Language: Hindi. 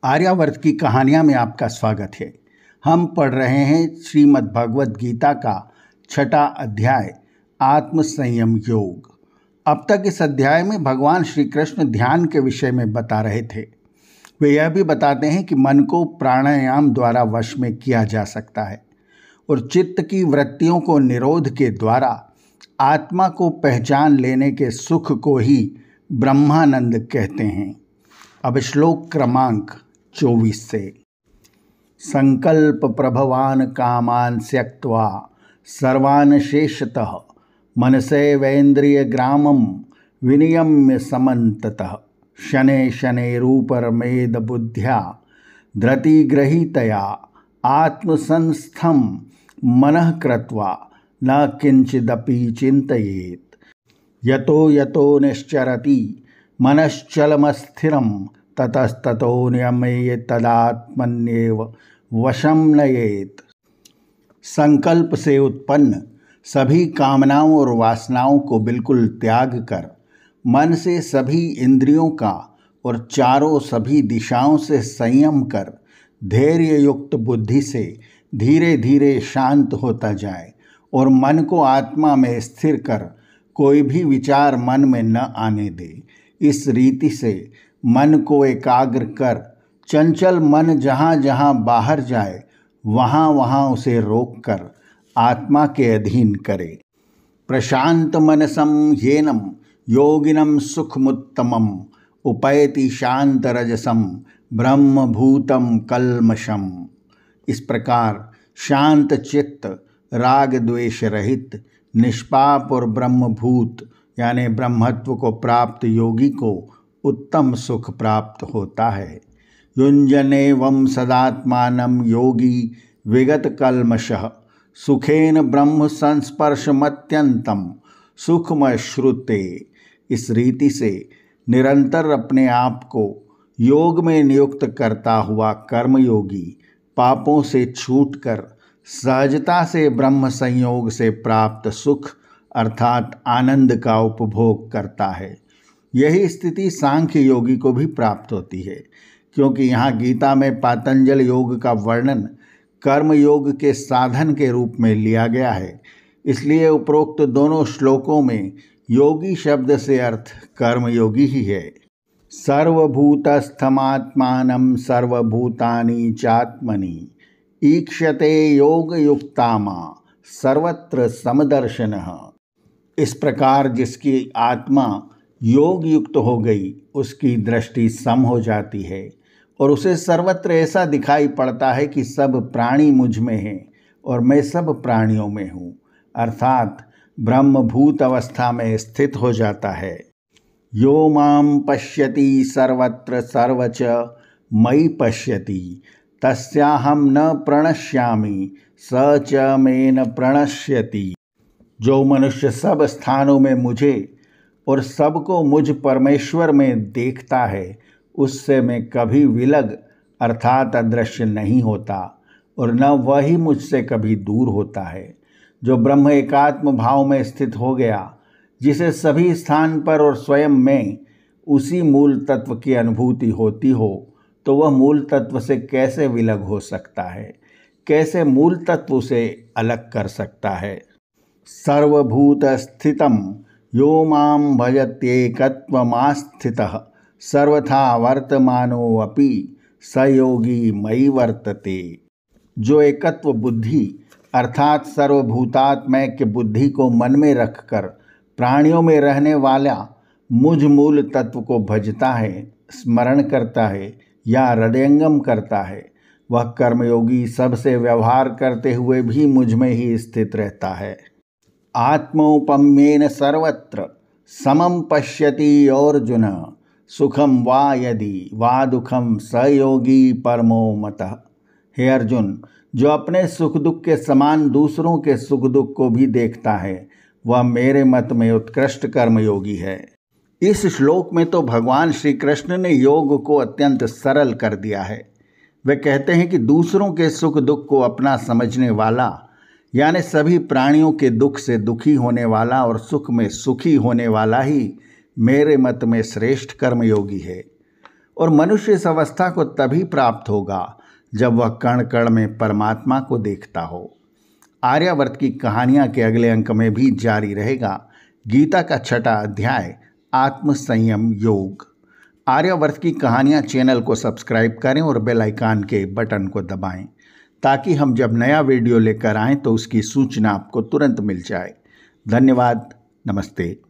आर्यावर्त की कहानियाँ में आपका स्वागत है। हम पढ़ रहे हैं श्रीमद् भगवद गीता का 6वां अध्याय आत्म संयम योग। अब तक इस अध्याय में भगवान श्री कृष्ण ध्यान के विषय में बता रहे थे। वे यह भी बताते हैं कि मन को प्राणायाम द्वारा वश में किया जा सकता है और चित्त की वृत्तियों को निरोध के द्वारा आत्मा को पहचान लेने के सुख को ही ब्रह्मानंद कहते हैं। अब श्लोक क्रमांक 24 से। संकल्प प्रभवान कामान त्यक्त्वा सर्वान् शेषतः मनसेवेन्द्रिय ग्रामं विनियम्य समन्ततः शनै शनैरुपरमेद बुद्ध्या धृतिगृहीतया आत्मसंस्थं मनः कृत्वा न किंचिदपि चिन्तयेत्। यतो यतो निश्चरति मनश्चलमस्थिरं ततस्ततो नियम्य तदात्मन्येव वशं नयेत्। संकल्प से उत्पन्न सभी कामनाओं और वासनाओं को बिल्कुल त्याग कर मन से सभी इंद्रियों का और चारों सभी दिशाओं से संयम कर धैर्य युक्त बुद्धि से धीरे धीरे शांत होता जाए और मन को आत्मा में स्थिर कर कोई भी विचार मन में न आने दे। इस रीति से मन को एकाग्र कर चंचल मन जहाँ जहाँ बाहर जाए वहाँ वहाँ उसे रोक कर आत्मा के अधीन करे। प्रशांत मनसं येनम योगिनम सुखमुत्तमम उपैति शांत रजसम ब्रह्मभूतम कल्मषम। इस प्रकार शांत चित्त राग द्वेष रहित निष्पाप और ब्रह्मभूत यानी ब्रह्मत्व को प्राप्त योगी को उत्तम सुख प्राप्त होता है। युञ्जनेवं सदात्मानं योगी विगत कल्मषः सुखेन ब्रह्म संस्पर्शमत्यन्तं सुखमश्नुते। इस रीति से निरंतर अपने आप को योग में नियुक्त करता हुआ कर्मयोगी पापों से छूटकर सहजता से ब्रह्म संयोग से प्राप्त सुख अर्थात आनंद का उपभोग करता है। यही स्थिति सांख्य योगी को भी प्राप्त होती है, क्योंकि यहाँ गीता में पातंजल योग का वर्णन कर्म योग के साधन के रूप में लिया गया है। इसलिए उपरोक्त दोनों श्लोकों में योगी शब्द से अर्थ कर्मयोगी ही है। सर्वभूतस्थमात्मानं सर्वभूतानि चात्मनि ईक्षते योगयुक्तामा सर्वत्र समदर्शनः। इस प्रकार जिसकी आत्मा योग युक्त हो गई उसकी दृष्टि सम हो जाती है और उसे सर्वत्र ऐसा दिखाई पड़ता है कि सब प्राणी मुझ में हैं और मैं सब प्राणियों में हूँ, अर्थात ब्रह्मभूत अवस्था में स्थित हो जाता है। यो मां पश्यति सर्वत्र सर्वच मयि पश्यति तस्याहं न प्रणश्यामि स च मे न प्रणश्यति। जो मनुष्य सब स्थानों में मुझे और सबको मुझ परमेश्वर में देखता है उससे मैं कभी विलग अर्थात अदृश्य नहीं होता और न वही मुझसे कभी दूर होता है। जो ब्रह्म एकात्म भाव में स्थित हो गया, जिसे सभी स्थान पर और स्वयं में उसी मूल तत्व की अनुभूति होती हो, तो वह मूल तत्व से कैसे विलग हो सकता है, कैसे मूल तत्व उसे अलग कर सकता है। सर्वभूत स्थितम यो मां भजत्येकत्वमास्थितः सर्वथा वर्तमानोऽपि स योगी मयि वर्तते। जो एकत्व बुद्धि अर्थात सर्वभूतात्मैक्य बुद्धि को मन में रखकर प्राणियों में रहने वाला मुझ मूल तत्व को भजता है, स्मरण करता है या हृदयंगम करता है, वह कर्मयोगी सबसे व्यवहार करते हुए भी मुझ में ही स्थित रहता है। आत्मौपम्येन सर्वत्र समं पश्यति अर्जुन सुखम वा यदि वा दुखम स योगी परमो मतः। हे अर्जुन, जो अपने सुख दुख के समान दूसरों के सुख दुख को भी देखता है वह मेरे मत में उत्कृष्ट कर्मयोगी है। इस श्लोक में तो भगवान श्री कृष्ण ने योग को अत्यंत सरल कर दिया है। वे कहते हैं कि दूसरों के सुख दुख को अपना समझने वाला यानी सभी प्राणियों के दुख से दुखी होने वाला और सुख में सुखी होने वाला ही मेरे मत में श्रेष्ठ कर्मयोगी है। और मनुष्य इस अवस्था को तभी प्राप्त होगा जब वह कण कण में परमात्मा को देखता हो। आर्यावर्त की कहानियां के अगले अंक में भी जारी रहेगा गीता का 6वां अध्याय आत्म संयम योग। आर्यावर्त की कहानियां चैनल को सब्सक्राइब करें और बेल आइकन के बटन को दबाएं ताकि हम जब नया वीडियो लेकर आएं तो उसकी सूचना आपको तुरंत मिल जाए। धन्यवाद। नमस्ते।